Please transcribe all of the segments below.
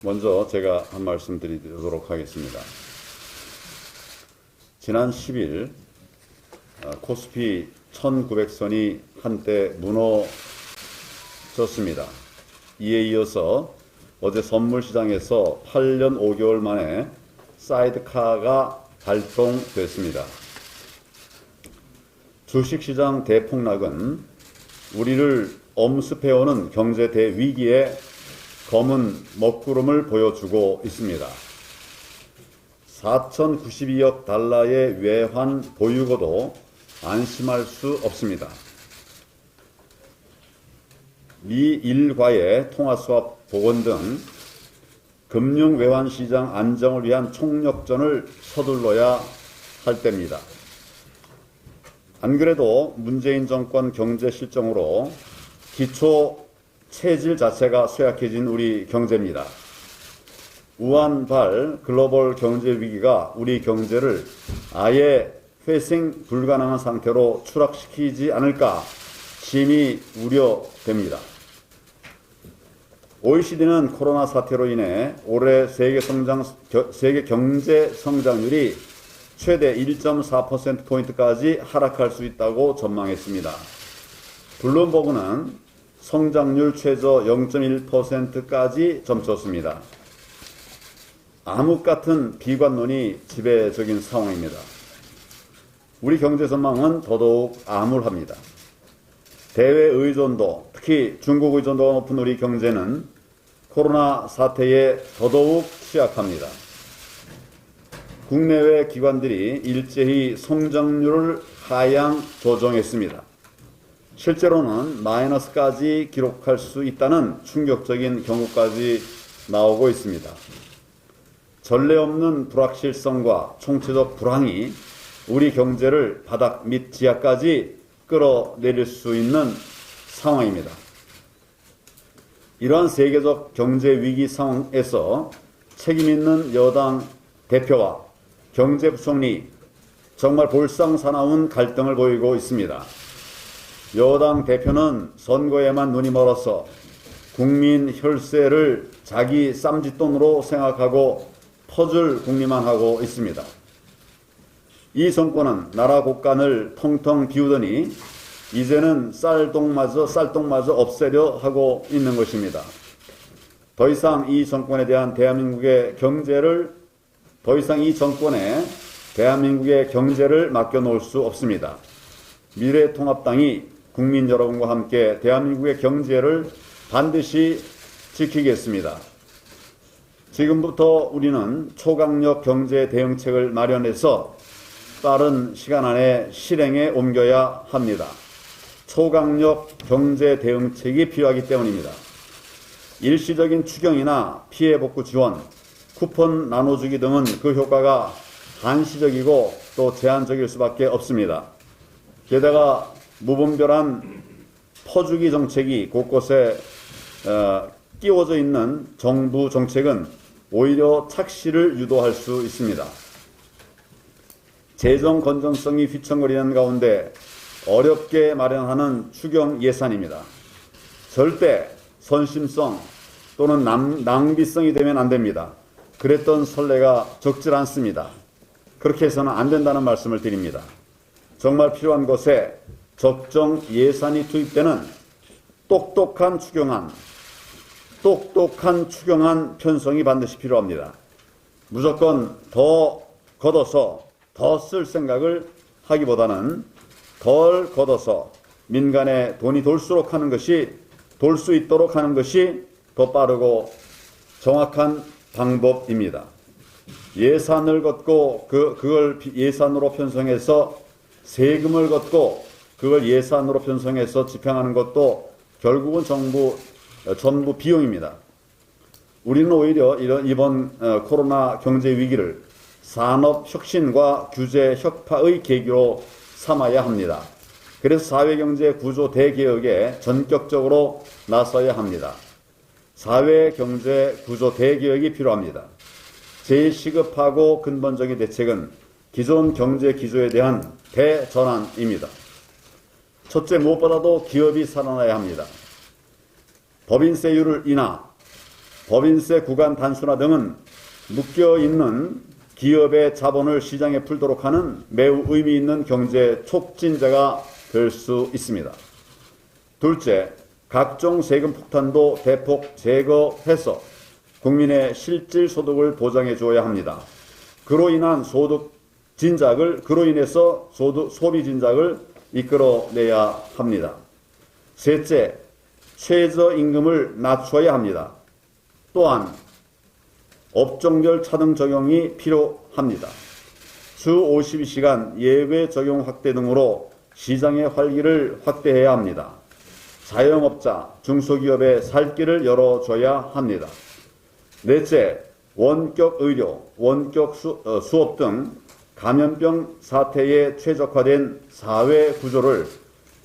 먼저 제가 한 말씀 드리도록 하겠습니다. 지난 10일 코스피 1900선이 한때 무너졌습니다. 이에 이어서 어제 선물시장에서 8년 5개월 만에 사이드카가 발동됐습니다. 주식시장 대폭락은 우리를 엄습해오는 경제 대위기에 검은 먹구름을 보여주고 있습니다. 4,092억 달러의 외환 보유고도 안심할 수 없습니다. 미일과의 통화수합 복원 등 금융 외환 시장 안정을 위한 총력전을 서둘러야 할 때입니다. 안 그래도 문재인 정권 경제 실정으로 기초 체질 자체가 쇠약해진 우리 경제입니다. 우한발 글로벌 경제 위기가 우리 경제를 아예 회생 불가능한 상태로 추락시키지 않을까 심히 우려됩니다. OECD는 코로나 사태로 인해 올해 세계 경제 성장률이 최대 1.4%포인트까지 하락할 수 있다고 전망했습니다. 블룸버그는 성장률 최저 0.1%까지 점쳤습니다. 암흑 같은 비관론이 지배적인 상황입니다. 우리 경제 전망은 더더욱 암울합니다. 대외 의존도, 특히 중국 의존도가 높은 우리 경제는 코로나 사태에 더더욱 취약합니다. 국내외 기관들이 일제히 성장률을 하향 조정했습니다. 실제로는 마이너스까지 기록할 수 있다는 충격적인 경고까지 나오고 있습니다. 전례 없는 불확실성과 총체적 불황이 우리 경제를 바닥 및 지하까지 끌어내릴 수 있는 상황입니다. 이러한 세계적 경제 위기 상황에서 책임 있는 여당 대표와 경제부총리 정말 볼상사나운 갈등을 보이고 있습니다. 여당 대표는 선거에만 눈이 멀어서 국민 혈세를 자기 쌈짓돈으로 생각하고 퍼줄 궁리만 하고 있습니다. 이 정권은 나라 곳간을 텅텅 비우더니 이제는 쌀똥마저 없애려 하고 있는 것입니다. 더 이상 이 정권에 대한민국의 경제를 맡겨놓을 수 없습니다. 미래통합당이 국민 여러분과 함께 대한민국의 경제를 반드시 지키겠습니다. 지금부터 우리는 초강력 경제 대응책을 마련해서 빠른 시간 안에 실행에 옮겨야 합니다. 초강력 경제 대응책이 필요하기 때문입니다. 일시적인 추경이나 피해 복구 지원, 쿠폰 나눠주기 등은 그 효과가 한시적이고 또 제한적일 수밖에 없습니다. 게다가 무분별한 퍼주기 정책이 곳곳에 끼워져 있는 정부 정책은 오히려 착시를 유도할 수 있습니다. 재정 건전성이 휘청거리는 가운데 어렵게 마련하는 추경 예산입니다. 절대 선심성 또는 낭비성이 되면 안 됩니다. 그랬던 선례가 적질 않습니다. 그렇게 해서는 안 된다는 말씀을 드립니다. 정말 필요한 것에 적정 예산이 투입되는 똑똑한 추경안 편성이 반드시 필요합니다. 무조건 더 걷어서 더 쓸 생각을 하기보다는 덜 걷어서 민간에 돈이 돌 수 있도록 하는 것이 더 빠르고 정확한 방법입니다. 예산을 걷고 그걸 예산으로 편성해서 세금을 걷고 그걸 예산으로 편성해서 집행하는 것도 결국은 전부 비용입니다. 우리는 오히려 이번 코로나 경제 위기를 산업 혁신과 규제 혁파의 계기로 삼아야 합니다. 그래서 사회경제 구조 대개혁에 전격적으로 나서야 합니다. 사회경제 구조 대개혁이 필요합니다. 제일 시급하고 근본적인 대책은 기존 경제 기조에 대한 대전환입니다. 첫째, 무엇보다도 기업이 살아나야 합니다. 법인세율을 인하, 법인세 구간 단순화 등은 묶여있는 기업의 자본을 시장에 풀도록 하는 매우 의미 있는 경제 촉진제가 될 수 있습니다. 둘째, 각종 세금 폭탄도 대폭 제거해서 국민의 실질 소득을 보장해 주어야 합니다. 그로 인해서 소비 진작을 이끌어내야 합니다. 셋째, 최저임금을 낮춰야 합니다. 또한 업종별 차등 적용이 필요합니다. 주 52시간 예외 적용 확대 등으로 시장의 활기를 확대해야 합니다. 자영업자, 중소기업의 살 길을 열어줘야 합니다. 넷째, 원격 의료, 원격 수업 등 감염병 사태에 최적화된 사회 구조를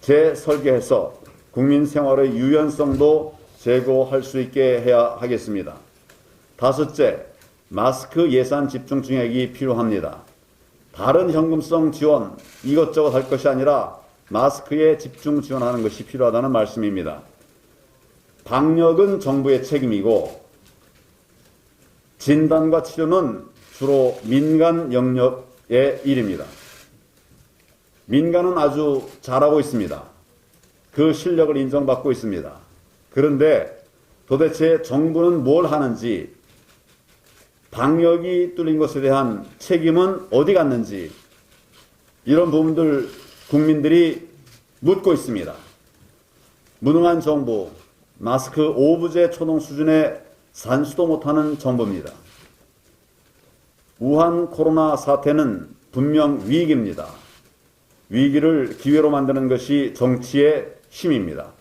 재설계해서 국민 생활의 유연성도 제고할 수 있게 해야 하겠습니다. 다섯째, 마스크 예산 집중 증액이 필요합니다. 다른 현금성 지원 이것저것 할 것이 아니라 마스크에 집중 지원하는 것이 필요하다는 말씀입니다. 방역은 정부의 책임이고 진단과 치료는 주로 민간 영역의 일입니다. 민간은 아주 잘하고 있습니다. 그 실력을 인정받고 있습니다. 그런데 도대체 정부는 뭘 하는지, 방역이 뚫린 것에 대한 책임은 어디 갔는지, 이런 부분들 국민들이 묻고 있습니다. 무능한 정부, 마스크 오부제 초동 수준의 산수도 못하는 정부입니다. 우한 코로나 사태는 분명 위기입니다. 위기를 기회로 만드는 것이 정치의 힘입니다.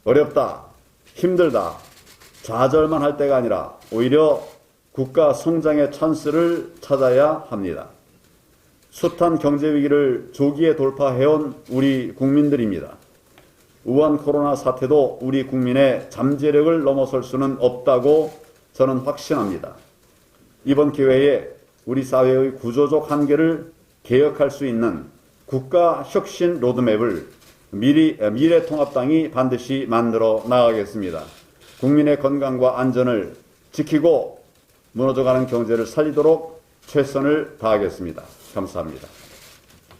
어렵다, 힘들다, 좌절만 할 때가 아니라 오히려 국가 성장의 찬스를 찾아야 합니다. 숱한 경제 위기를 조기에 돌파해온 우리 국민들입니다. 우한 코로나 사태도 우리 국민의 잠재력을 넘어설 수는 없다고 저는 확신합니다. 이번 기회에 우리 사회의 구조적 한계를 개혁할 수 있는 국가 혁신 로드맵을 미래통합당이 반드시 만들어 나가겠습니다. 국민의 건강과 안전을 지키고 무너져가는 경제를 살리도록 최선을 다하겠습니다. 감사합니다.